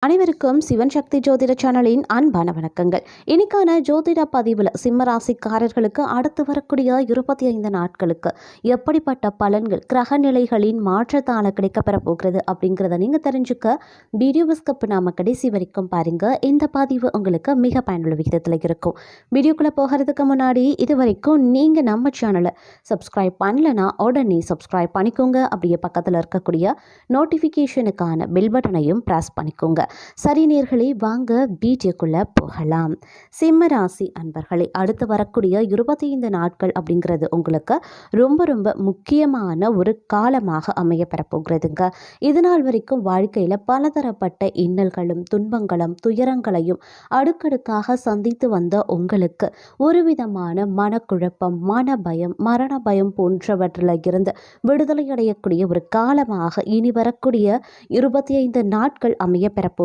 அனைவருக்கும் சிவன் சக்தி ஜோதிட சேனலின் அன்பான வணக்கங்கள். இன்னைக்கான ஜோதிட பதிவில் சிம்மராசிக்காரர்களுக்கு அடுத்து வரக்கூடிய 25 நாட்களுக்கு எப்படிப்பட்ட பலன்கள் கிரக நிலைகளின் மாற்றத்தால் கிடைக்கப்பெற போகிறது அப்படிங்கிறத நீங்கள் தெரிஞ்சுக்க வீடியோவை ஸ்கிப் பண்ணாம கடைசி வரைக்கும் பாருங்க. இந்த பதிவு உங்களுக்கு மிக பயனுள்ள விகிதத்தில் இருக்கும். வீடியோக்குள்ளே போகிறதுக்கு முன்னாடி இது வரைக்கும் நீங்கள் நம்ம சேனலை சப்ஸ்கிரைப் பண்ணலன்னா உடனே சப்ஸ்கிரைப் பண்ணிக்கோங்க. அப்படியே பக்கத்தில் இருக்கக்கூடிய நோட்டிஃபிகேஷனுக்கான பெல் பட்டனையும் ப்ரெஸ் பண்ணிக்கோங்க. சரி நேர்களே, வாங்க வீடியோக்குள்ள போகலாம். சிம்ம ராசி அன்பர்களே, அடுத்து வரக்கூடிய 25 நாட்கள் அப்படிங்கிறது உங்களுக்கு ரொம்ப ரொம்ப முக்கியமான ஒரு காலமாக அமைய பெறப்போகிறதுங்க. இதனால் வரைக்கும் வாழ்க்கையில் பலதரப்பட்ட இன்னல்களும் துன்பங்களும் துயரங்களையும் அடுக்கடுக்காக சந்தித்து வந்த உங்களுக்கு ஒரு விதமான மனக்குழப்பம், மனபயம், மரண பயம் போன்றவற்றில் இருந்து விடுதலை அடையக்கூடிய ஒரு காலமாக இனி வரக்கூடிய 25 நாட்கள் அமைய பெறப்போகிறது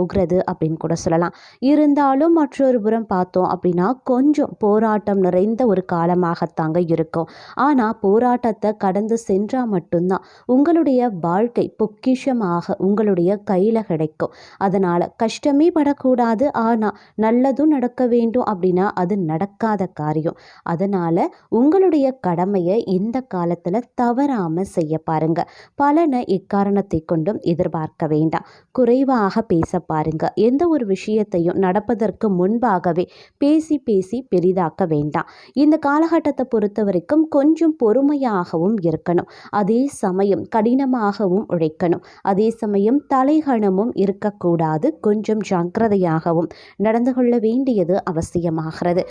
அப்படின்னு கூட சொல்லலாம். இருந்தாலும் மற்றொரு புறம் பார்த்தோம் அப்படின்னா கொஞ்சம் போராட்டம் நிறைந்த ஒரு காலமாகத்தாங்க இருக்கும். ஆனால் போராட்டத்தை கடந்து சென்றால் மட்டும்தான் உங்களுடைய வாழ்க்கை பொக்கிஷமாக உங்களுடைய கையில் கிடைக்கும். அதனால் கஷ்டமே படக்கூடாது, ஆனால் நல்லதும் நடக்க வேண்டும் அப்படின்னா அது நடக்காத காரியம். அதனால் உங்களுடைய கடமையை இந்த காலத்தில் தவறாமல் செய்ய பாருங்க. பலனை எக்காரணத்தை கொண்டும் எதிர்பார்க்க வேண்டாம். குறைவாக பேச பாருங்க. எந்த ஒரு விஷயத்தையும் நடப்பதற்கு முன்பாகவே பேசி பேசி பெரிதாக்க வேண்டாம். இந்த காலகட்டத்தை பொறுத்த வரைக்கும் கொஞ்சம் பொறுமையாகவும் இருக்கணும். அதே சமயம் கடினமாகவும் உழைக்கணும். அதே சமயம் தலைகணமும் இருக்கக்கூடாது. கொஞ்சம் ஜாக்கிரதையாகவும் நடந்து கொள்ள வேண்டியது அவசியமாகிறது.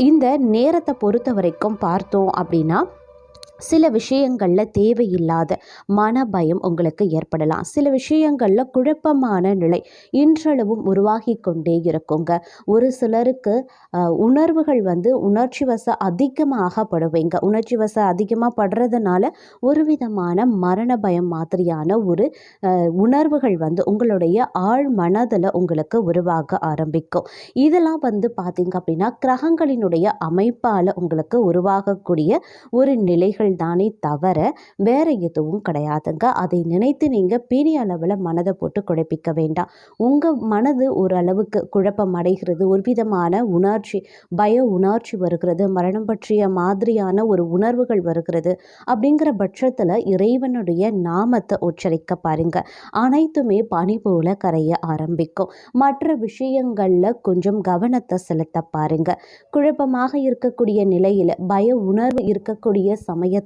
இந்த நேரத்தை பொறுத்த வரைக்கும் பார்த்தோம் அப்படின்னா சில விஷயங்களில் தேவையில்லாத மனபயம் உங்களுக்கு ஏற்படலாம். சில விஷயங்களில் குழப்பமான நிலை இன்றளவும் உருவாகி கொண்டே இருக்குங்க. ஒரு சிலருக்கு உணர்வுகள் உணர்ச்சி வசம் அதிகமாக படுவீங்க. உணர்ச்சி வசம் அதிகமாக படுறதுனால ஒரு விதமான மரண பயம் மாதிரியான ஒரு உணர்வுகள் உங்களுடைய ஆழ் மனதில் உங்களுக்கு உருவாக ஆரம்பிக்கும். இதெல்லாம் பார்த்தீங்க அப்படின்னா கிரகங்களினுடைய அமைப்பால் உங்களுக்கு உருவாகக்கூடிய ஒரு நிலைகள் தானே தவிர வேற எதுவும் கிடையாதுங்க. அதை நினைத்து நீங்க பெரிய அளவில் மனதை போட்டு குழப்பிக்க வேண்டாம். உங்க மனது ஓரளவுக்கு குழப்பம் அடைகிறது, ஒரு விதமான உணர்ச்சி, பய உணர்ச்சி வருகிறது, மரணம் பற்றிய மாதிரியான ஒரு உணர்வுகள் வருகிறது. அப்படிங்கிற பட்சத்தில் இறைவனுடைய நாமத்தை உச்சரிக்க பாருங்க. அனைத்துமே பனி போல கரைய ஆரம்பிக்கும். மற்ற விஷயங்கள்ல கொஞ்சம் கவனத்தை செலுத்த பாருங்க. குழப்பமாக இருக்கக்கூடிய நிலையில பய உணர்வு இருக்கக்கூடிய சமயத்தில்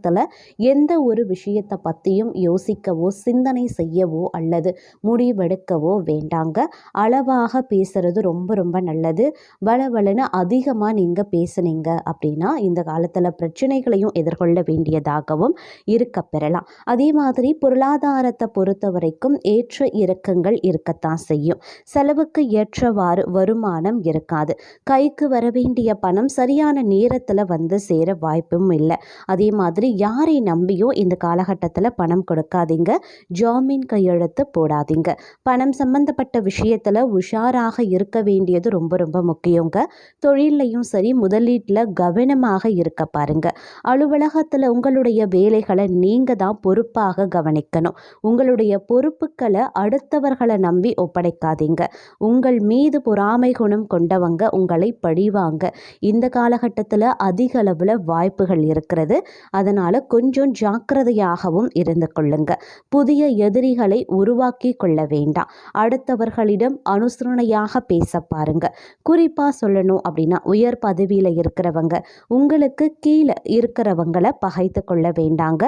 எந்த ஒரு விஷயத்தை பற்றியும் யோசிக்கவோ சிந்தனை செய்யவோ அல்லது முடிவெடுக்கவோ வேண்டாங்க. அளவாக பேசுறது ரொம்ப ரொம்ப நல்லது. வளவலன்னு அதிகமாக நீங்கள் பேசுனீங்க அப்படின்னா இந்த காலத்தில் பிரச்சனைகளையும் எதிர்கொள்ள வேண்டியதாகவும் இருக்க பெறலாம். அதே மாதிரி பொருளாதாரத்தை பொறுத்த வரைக்கும் ஏற்ற இறக்கங்கள் இருக்கத்தான் செய்யும். செலவுக்கு ஏற்றவாறு வருமானம் இருக்காது. கைக்கு வர வேண்டிய பணம் சரியான நேரத்தில் சேர வாய்ப்பும் இல்லை. அதே மாதிரி யாரை நம்பியும் இந்த காலகட்டத்தில் பணம் கொடுக்காதீங்க. ஜாமீன் கையெழுத்து போடாதீங்க. பணம் சம்பந்தப்பட்ட விஷயத்தில் உஷாராக இருக்க வேண்டியது ரொம்ப ரொம்ப முக்கியங்க. தொழிலையும் சரி முதலீட்டில் கவனமாக இருக்க பாருங்க. அலுவலகத்தில் உங்களுடைய வேலைகளை நீங்கள் தான் பொறுப்பாக கவனிக்கணும். உங்களுடைய பொறுப்புகளை அடுத்தவர்களை நம்பி ஒப்படைக்காதீங்க. உங்கள் மீது பொறாமை குணம் கொண்டவங்க உங்களை பழிவாங்க. இந்த காலகட்டத்தில் அதிக அளவில் வாய்ப்புகள் இருக்கிறது. அதனால் கொஞ்சம் ஜாக்கிரதையாகவும் இருந்து கொள்ளுங்க. புதிய எதிரிகளை உருவாக்கி கொள்ள வேண்டாம். அடுத்தவர்களிடம் அனுசரணையாக பேச பாருங்க. குறிப்பாக சொல்லணும் அப்படின்னா உயர் பதவியில் இருக்கிறவங்க உங்களுக்கு கீழே இருக்கிறவங்களை பகைத்து கொள்ள வேண்டாங்க.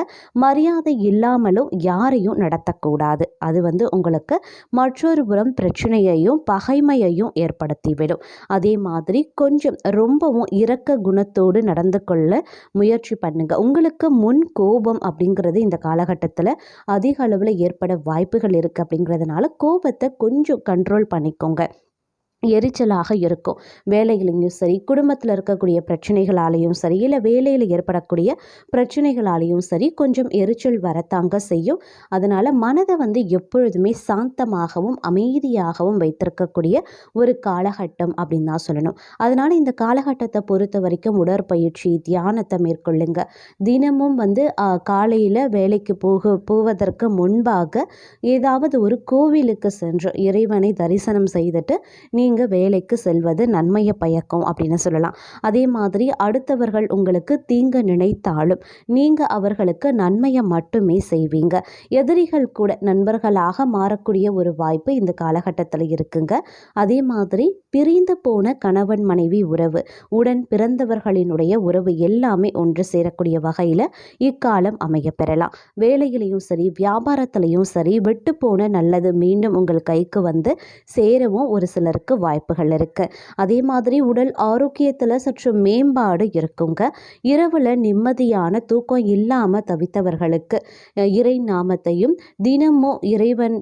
மரியாதை இல்லாமலும் யாரையும் நடத்தக்கூடாது. அது உங்களுக்கு மற்றொரு புறம் பிரச்சனையையும் பகைமையையும் ஏற்படுத்திவிடும். அதே மாதிரி கொஞ்சம் ரொம்பவும் இரக்க குணத்தோடு நடந்து கொள்ள முயற்சி பண்ணுங்க. உங்களுக்கு முன் கோபம் அப்படிங்கிறது இந்த காலகட்டத்தில் அதிக அளவில் ஏற்பட வாய்ப்புகள் இருக்குது. அப்படிங்கிறதுனால கோபத்தை கொஞ்சம் கண்ட்ரோல் பண்ணிக்கோங்க. எரிச்சலாக இருக்கும். வேலையிலையும் சரி, குடும்பத்தில் இருக்கக்கூடிய பிரச்சனைகளாலேயும் சரி, இல்லை வேலையில் ஏற்படக்கூடிய பிரச்சனைகளாலேயும் சரி கொஞ்சம் எரிச்சல் வரத்தாங்க செய்யும். அதனால் மனதை எப்பொழுதுமே சாந்தமாகவும் அமைதியாகவும் வைத்திருக்கக்கூடிய ஒரு காலகட்டம் அப்படின்னு தான் சொல்லணும். அதனால் இந்த காலகட்டத்தை பொறுத்த வரைக்கும் உடற்பயிற்சி, தியானத்தை மேற்கொள்ளுங்க. தினமும் காலையில் வேலைக்கு போவதற்கு முன்பாக ஏதாவது ஒரு கோவிலுக்கு சென்று இறைவனை தரிசனம் செய்துட்டு நீங்கள் வேலைக்கு செல்வது நன்மையை பயக்கும் அப்படின்னு சொல்லலாம். அதே மாதிரி அடுத்தவர்கள் உங்களுக்கு தீங்கு நினைத்தாலும் நீங்கள் அவர்களுக்கு நன்மையை மட்டுமே செய்வீங்க. எதிரிகள் கூட நண்பர்களாக மாறக்கூடிய ஒரு வாய்ப்பு இந்த காலகட்டத்தில் இருக்குங்க. அதே மாதிரி பிரிந்து போன கணவன் மனைவி உறவு, உடன் பிறந்தவர்களினுடைய உறவு எல்லாமே ஒன்று சேரக்கூடிய வகையில் இக்காலம் அமைய பெறலாம். வேலையிலையும் சரி, வியாபாரத்திலையும் சரி, விட்டு போன நல்லது மீண்டும் உங்கள் கைக்கு சேரவும் ஒரு சிலருக்கு வாய்ப்புகள் இருக்கு. அதே மாதிரி உடல் ஆரோக்கியத்தில் சற்று மேம்பாடு இருக்குங்க. இரவில் நிம்மதியான தூக்கம் இல்லாமல் தவித்தவர்களுக்கு இறை நாமத்தையும் தினமும் இறைவன்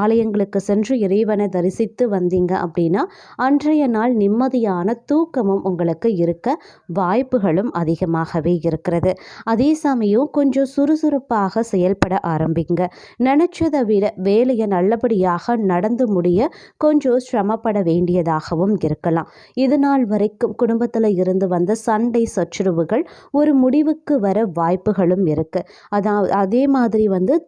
ஆலயங்களுக்கு சென்று இறைவனை தரிசித்து வந்தீங்க அப்படின்னா அன்றைய நாள் நிம்மதியான தூக்கமும் உங்களுக்கு இருக்க வாய்ப்புகளும் அதிகமாகவே இருக்கிறது. அதே சமயம் கொஞ்சம் சுறுசுறுப்பாக செயல்பட ஆரம்பிங்க. நினைச்சதை விட வேலையை நல்லபடியாக நடந்து முடிய கொஞ்சம் சிரமப்பட வேண்டியதாகவும் இருக்கலாம். இது நாள் வரைக்கும் குடும்பத்தில் இருந்து வந்த சண்டை சச்சரவுகள் ஒரு முடிவுக்கு வர வாய்ப்புகளும் இருக்கு. அதே மாதிரி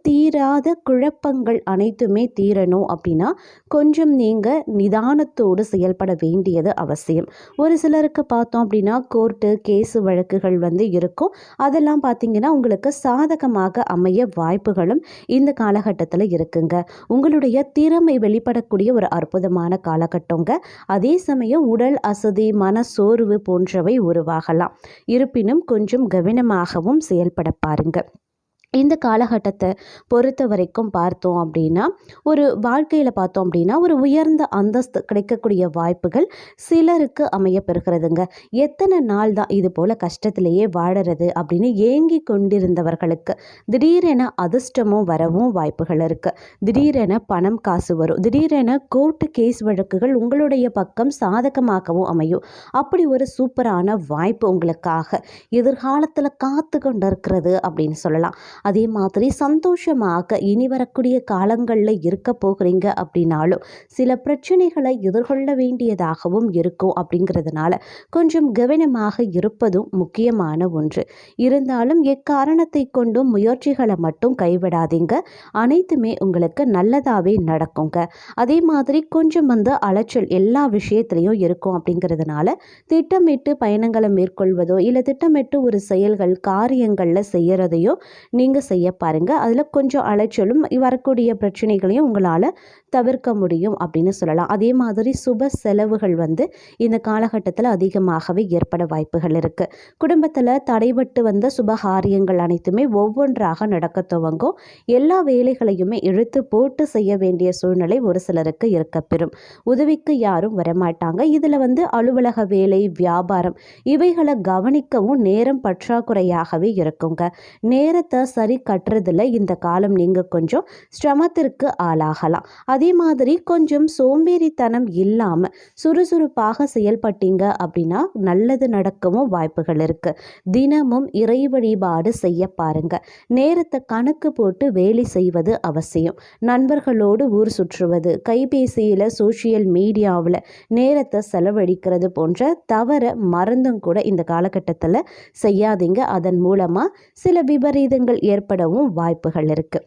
தீராத குழப்பங்கள் அனைத்துமே தீரணும் அப்படின்னா கொஞ்சம் நீங்கள் நிதானத்தோடு செயல்பட வேண்டியது அவசியம். ஒரு சிலருக்கு பார்த்தோம் அப்படின்னா கோர்ட்டு கேஸு வழக்குகள் இருக்கும். அதெல்லாம் பார்த்தீங்கன்னா உங்களுக்கு சாதகமாக அமைய வாய்ப்புகளும் இந்த காலகட்டத்தில் இருக்குங்க. உங்களுடைய திறமை வெளிப்படக்கூடிய ஒரு அற்புதமான காலகட்டங்க. அதே சமயம் உடல் அசதி, மன சோர்வு போன்றவை உருவாகலாம். இருப்பினும் கொஞ்சம் கவனமாகவும் செயல்பட பாருங்க. இந்த காலகட்டத்தை பொறுத்த வரைக்கும் பார்த்தோம் அப்படின்னா ஒரு வாழ்க்கையில் பார்த்தோம் அப்படின்னா ஒரு உயர்ந்த அந்தஸ்து கிடைக்கக்கூடிய வாய்ப்புகள் சிலருக்கு அமைய பெறுகிறதுங்க. எத்தனை நாள் தான் இது போல் கஷ்டத்திலேயே வாழறது அப்படின்னு ஏங்கி கொண்டிருந்தவர்களுக்கு திடீரென அதிர்ஷ்டமும் வரவும் வாய்ப்புகள் இருக்குது. திடீரென பணம் காசு வரும். திடீரென கோர்ட்டு கேஸ் வழக்குகள் உங்களுடைய பக்கம் சாதகமாகவும் அமையும். அப்படி ஒரு சூப்பரான வாய்ப்பு உங்களுக்காக எதிர்காலத்தில் காத்து கொண்டு இருக்கிறது அப்படின்னு சொல்லலாம். அதே மாதிரி சந்தோஷமாக இனி வரக்கூடிய காலங்களில் இருக்க போகிறீங்க அப்படின்னாலும் சில பிரச்சனைகளை எதிர்கொள்ள வேண்டியதாகவும் இருக்கும். அப்படிங்கிறதுனால கொஞ்சம் கவனமாக இருப்பதும் முக்கியமான ஒன்று. இருந்தாலும் எக்காரணத்தை கொண்டும் முயற்சிகளை மட்டும் கைவிடாதீங்க. அனைத்துமே உங்களுக்கு நல்லதாகவே நடக்குங்க. அதே மாதிரி கொஞ்சம் அலைச்சல் எல்லா விஷயத்துலையும் இருக்கும். அப்படிங்கிறதுனால திட்டமிட்டு பயணங்களை மேற்கொள்வதோ இல்லை திட்டமிட்டு ஒரு செயல்கள் காரியங்களில் செய்யறதையோ நீங்கள் செய்ய பாருங்க. அதில் கொஞ்சம் அலைச்சலும் வரக்கூடிய பிரச்சனைகளையும் உங்களால் தவிர்க்க முடியும் அப்படின்னு சொல்லலாம். அதே மாதிரி சுப செலவுகள் இந்த காலகட்டத்தில் அதிகமாகவே ஏற்பட வாய்ப்புகள் இருக்குது. குடும்பத்தில் தடைபட்டு வந்த சுபகாரியங்கள் அனைத்துமே ஒவ்வொன்றாக நடக்க துவங்கும். எல்லா வேலைகளையுமே இழுத்து போட்டு செய்ய வேண்டிய சூழ்நிலை ஒரு சிலருக்கு இருக்கப்பெறும். உதவிக்கு யாரும் வரமாட்டாங்க. இதில் அலுவலக வேலை, வியாபாரம் இவைகளை கவனிக்கவும் நேரம் பற்றாக்குறையாகவே இருக்குங்க. நேரத்தை சரி கட்டுறதுல இந்த காலம் நீங்கள் கொஞ்சம் சிரமத்திற்கு ஆளாகலாம். அதே மாதிரி கொஞ்சம் சோம்பேறித்தனம் இல்லாமல் சுறுசுறுப்பாக செயல்பட்டீங்க அப்படின்னா நல்லது நடக்கவும் வாய்ப்புகள் இருக்கு. தினமும் இறை வழிபாடு செய்ய பாருங்க. நேரத்தை கணக்கு போட்டு வேலை செய்வது அவசியம். நண்பர்களோடு ஊர் சுற்றுவது, கைபேசியில் சோஷியல் மீடியாவில் நேரத்தை செலவழிக்கிறது போன்ற தவற மறந்தும் கூட இந்த காலகட்டத்தில் செய்யாதீங்க. அதன் மூலமாக சில விபரீதங்கள் ஏற்படவும் வாய்ப்புகள் இருக்குது.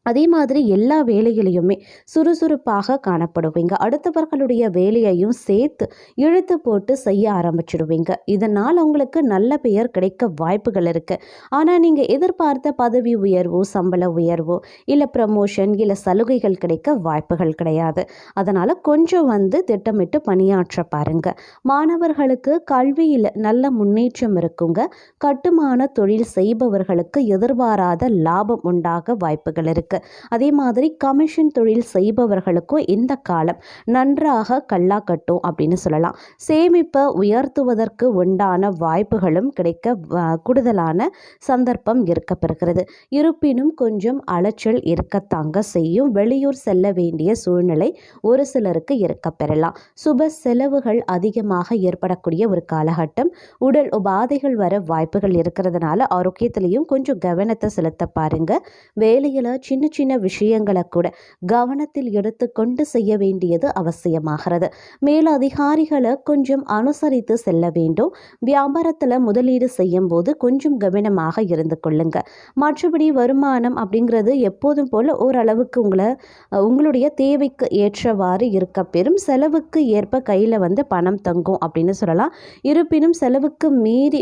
அதே மாதிரி எல்லா வேலைகளையுமே சுறுசுறுப்பாக காணப்படுவீங்க. அடுத்தவர்களுடைய வேலையையும் சேர்த்து இழுத்து போட்டு செய்ய ஆரம்பிச்சிடுவீங்க. இதனால் உங்களுக்கு நல்ல பெயர் கிடைக்க வாய்ப்புகள் இருக்குது. ஆனால் நீங்கள் எதிர்பார்த்த பதவி உயர்வோ, சம்பள உயர்வோ, இல்லை ப்ரமோஷன், இல்லை சலுகைகள் கிடைக்க வாய்ப்புகள் கிடையாது. அதனால் கொஞ்சம் திட்டமிட்டு பணியாற்ற பாருங்க. மாணவர்களுக்கு கல்வியில் நல்ல முன்னேற்றம் இருக்குங்க. கட்டுமான தொழில் செய்பவர்களுக்கு எதிர்பாராத லாபம் உண்டாக வாய்ப்புகள் இருக்குது. அதே மாதிரி கமிஷன் தொழில் செய்பவர்களுக்கும் இந்த காலம் நன்றாக கல்லாக்கட்டும் அப்படின்னு சொல்லலாம். சேமிப்பை உயர்த்துவதற்கு உண்டான வாய்ப்புகளும் கிடைக்க கூடுதலான சந்தர்ப்பம் இருக்கப்பெறுகிறது. இருப்பினும் கொஞ்சம் அலைச்சல் இருக்கத்தாங்க செய்யும். வெளியூர் செல்ல வேண்டிய சூழ்நிலை ஒரு சிலருக்கு இருக்கப்பெறலாம். சுப செலவுகள் அதிகமாக ஏற்படக்கூடிய ஒரு காலகட்டம். உடல் உபாதைகள் வர வாய்ப்புகள் இருக்கிறதுனால ஆரோக்கியத்திலையும் கொஞ்சம் கவனத்தை செலுத்த பாருங்க. வேலையில் சின்ன சின்ன விஷயங்களை கூட கவனத்தில் எடுத்துக்கொண்டு செய்ய வேண்டியது அவசியமாகிறது. மேல் அதிகாரிகளை கொஞ்சம் அனுசரித்து செல்ல வேண்டும். வியாபாரத்தில் முதலீடு செய்யும் போது கொஞ்சம் கவனமாக இருந்து கொள்ளுங்க. மற்றபடி வருமானம் அப்படிங்கிறது எப்போதும் போல ஓரளவுக்கு உங்களுடைய தேவைக்கு ஏற்றவாறு இருக்க பெறும். செலவுக்கு ஏற்ப கையில் பணம் தங்கும் அப்படின்னு சொல்லலாம். இருப்பினும் செலவுக்கு மீறி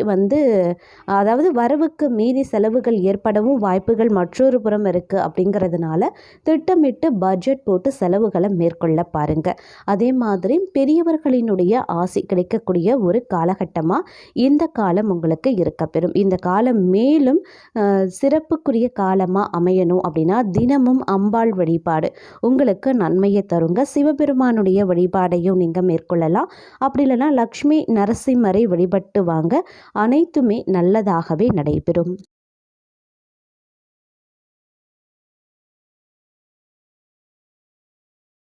அதாவது வரவுக்கு மீறி செலவுகள் ஏற்படவும் வாய்ப்புகள் மற்றொரு புறம் இருக்குது. அப்படிங்கிறதுனால திட்டமிட்டு பட்ஜெட் போட்டு செலவுகளை மேற்கொள்ள பாருங்க. அதே மாதிரி பெரியவர்களினுடைய ஆசை கிடைக்கக்கூடிய ஒரு காலகட்டமாக இந்த காலம் உங்களுக்கு இருக்கப்பெறும். இந்த காலம் மேலும் சிறப்புக்குரிய காலமாக அமையணும் அப்படின்னா தினமும் அம்பாள் வழிபாடு உங்களுக்கு நன்மையை தருங்க. சிவபெருமானுடைய வழிபாடையும் நீங்கள் மேற்கொள்ளலாம். அப்படி இல்லைன்னா லக்ஷ்மி நரசிம்மரை வழிபட்டு வாங்க. அனைத்துமே நல்லதாகவே நடைபெறும்.